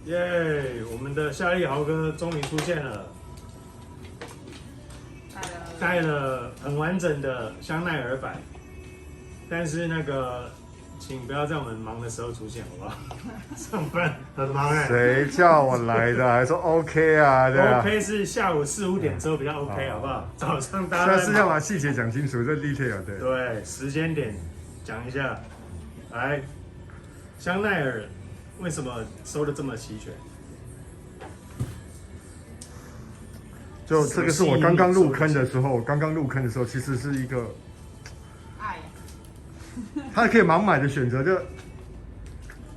耶！我们的夏利豪哥终于出现了，带了很完整的香奈儿版，但是那个，请不要在我们忙的时候出现，好不好？上班很忙哎。谁叫我来的？还说 OK 啊？对啊。OK 是下午4、5点之后比较 OK，好不好？早上大家但是要把细节讲清楚，这 detail 对。对，时间点讲一下。来，香奈儿为什么收的这么齐全？就这个是我刚刚入坑的时候，其实是一个爱，它可以盲买的选择。就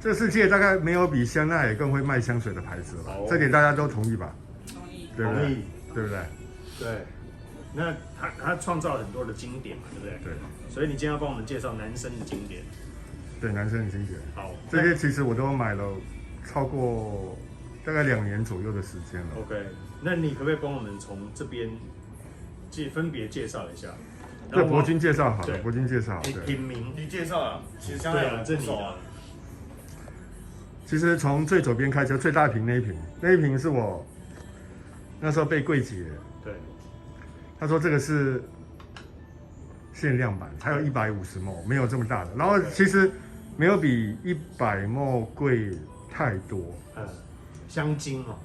这世界大概没有比香奈儿更会卖香水的牌子了吧？这点大家都同意吧？同意。对不对？对不对？对。那他创造了很多的经典嘛，对不对？对。所以你今天要帮我们介绍男生的经典。对，男生的经典。好，这些其实我都买了超过大概2年左右的时间了。OK， 那你可不可以帮我们从这边分别介绍一下？对，博君介绍好了，博君介绍。品名你介绍啊，其实香奈儿这你的。其实从最左边开始，最大瓶那一瓶是我那时候被柜姐，对，他说这个是限量版，才有150ml，没有这么大的。然后其实没有比100ml贵太多。香精哦。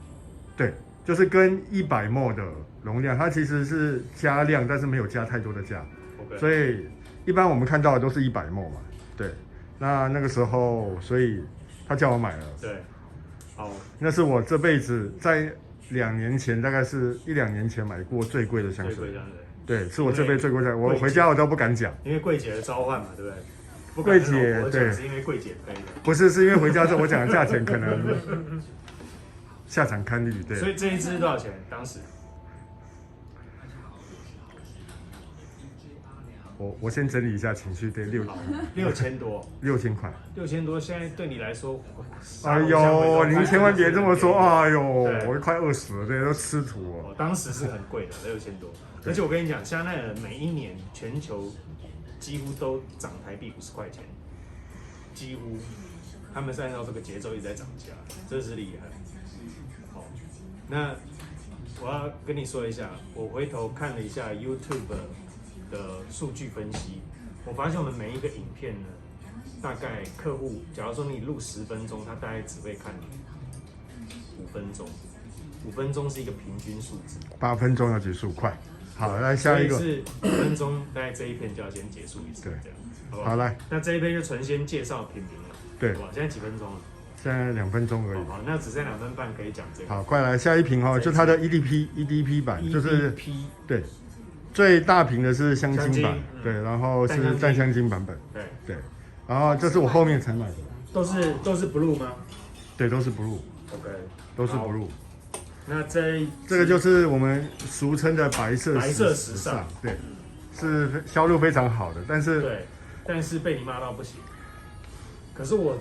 对，就是跟100ml的容量，它其实是加量，但是没有加太多的价。Okay. 所以一般我们看到的都是100ml嘛。对，那个时候，所以他叫我买了。对，好，那是我这辈子在2年前，大概是1、2年前买过最贵的香水。对，是我这辈子最贵的，我回家我都不敢讲。因为柜姐的召唤嘛，对不对？柜姐对，是因为柜姐配的。不是，是因为回家之后我讲的价钱可能下场看绿。对。所以这一支多少钱？当时？我先整理一下情绪，对6000多，6000块，6000多，现在对你来说，哎呦，您千万别这么说，哎呦，我快20了，对，都吃土哦。当时是很贵的，6000多，而且我跟你讲，香奈儿每一年全球几乎都涨台币50块钱，几乎，他们是按照这个节奏一直在涨价，真是厉害。好，那我要跟你说一下，我回头看了一下 YouTube 的数据分析，我发现我们每一个影片呢，大概客户，假如说你录10分钟，他大概只会看5分钟，5分钟是一个平均数字，8分钟要结束，快。好，来下一个。所以是5分钟，大概这一篇就要先结束一次，对，这样，好不好？好，来，那这一篇就纯先介绍品名了，对，好吧？现在几分钟了？现在2分钟而已。好，那只剩2分半可以讲这个。好，快来下一瓶哦，就它的 EDP 版，就是 EDP， 对。最大瓶的是香精版，对，然后是淡香精版本，对，然后这是我后面才买的，都是 blue 吗？对，都是 blue， OK， 都是 blue。那这个就是我们俗称的白色时尚，对，是销路非常好的，但是被你骂到不行。可是我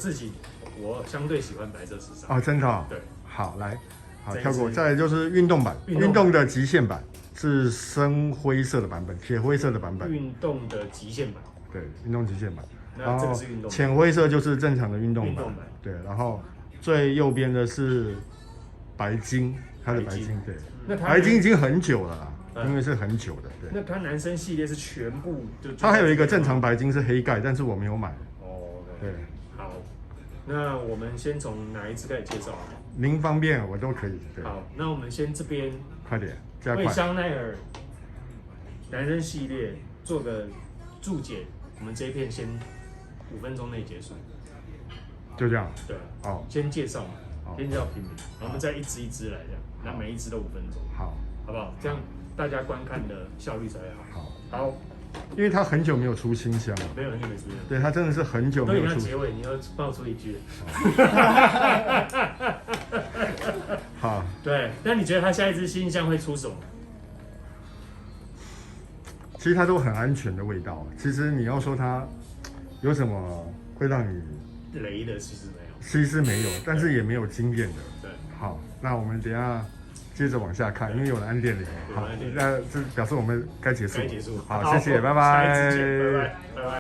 相对喜欢白色时尚。哦，真的哦？对，好，来，好跳过，再来就是运动版，运动的极限版。是深灰色的版本，铁灰色的版本。运动的极限版。对，运动极限版。那这个是运动版。浅灰色就是正常的运动版。对，然后最右边的是白金，它的白金对。那白金已经很久了啦，因为是很久的。对。那它男生系列是全部就。它还有一个正常白金是黑盖，但是我没有买。哦。对。好，那我们先从哪一支开始介绍？您方便我都可以。对。好，那我们先这边。快点。为香奈儿男生系列做个注解，我们这一片先5分钟内结束，就这样。对，好，先介绍嘛，先介绍品名，我们再一支一支来这样，那每一支都5分钟，好，好不好？这样大家观看的效率才会好。好，因为他很久没有出新香了，没有很久没出现，对他真的是很久没有出。都结尾，你要爆出一句。好，对，那你觉得他下一支新香会出什么？其实它都很安全的味道。其实你要说它有什么会让你雷的，其实没有，其实没有，但是也没有惊艳的。对，好，那我们等一下接着往下看，因为有人按电铃。好，那这表示我们该结束。该结束。好，谢谢，拜拜。拜拜。